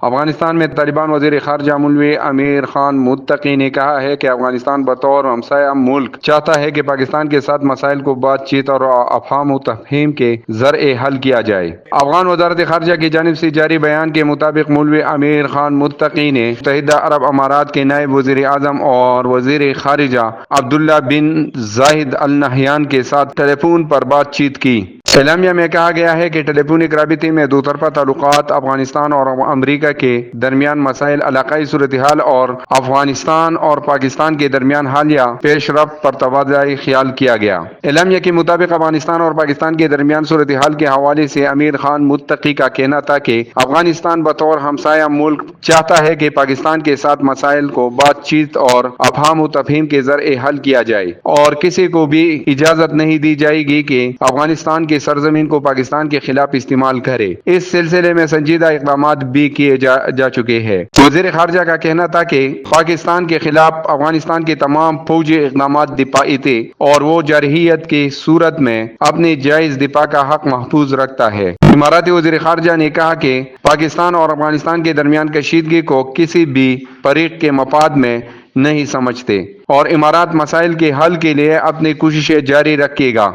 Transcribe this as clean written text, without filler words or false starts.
افغانستان میں طالبان وزیر خارجہ مولوی امیر خان متقی نے کہا ہے کہ افغانستان بطور ہمسایہ ملک چاہتا ہے کہ پاکستان کے ساتھ مسائل کو بات چیت اور افہام و تفہیم کے ذریعے حل کیا جائے۔ افغان وزارت خارجہ کی جانب سے جاری بیان کے مطابق مولوی امیر خان متقی نے متحدہ عرب امارات کے نائب وزیر اعظم اور وزیر خارجہ عبداللہ بن زاہد ال نہیان کے ساتھ ٹیلی فون پر بات چیت کی۔ اعلامیہ میں کہا گیا ہے کہ ٹیلی فونک رابطے میں دو طرفہ تعلقات، افغانستان اور امریکہ کے درمیان مسائل، علاقائی صورتحال اور افغانستان اور پاکستان کے درمیان حالیہ پیش رفت پر تبادلہ خیال کیا گیا۔ اعلامیہ کے مطابق افغانستان اور پاکستان کے درمیان صورتحال کے حوالے سے امیر خان متقی کا کہنا تھا کہ افغانستان بطور ہمسایہ ملک چاہتا ہے کہ پاکستان کے ساتھ مسائل کو بات چیت اور افہام و تفہیم کے ذریعے حل کیا جائے، اور کسی کو بھی اجازت نہیں دی جائے گی کہ افغانستان کی سرزمین کو پاکستان کے خلاف استعمال کرے۔ اس سلسلے میں سنجیدہ اقدامات بھی کیے جا چکے ہیں۔ وزیر خارجہ کا کہنا تھا کہ پاکستان کے خلاف افغانستان کے تمام فوجی اقدامات دفاعی تھے اور وہ جارحیت کی صورت میں اپنے جائز دفاع کا حق محفوظ رکھتا ہے۔ اماراتی وزیر خارجہ نے کہا کہ پاکستان اور افغانستان کے درمیان کشیدگی کو کسی بھی فریق کے مفاد میں نہیں سمجھتے اور امارات مسائل کے حل کے لیے اپنی کوششیں جاری رکھے گا۔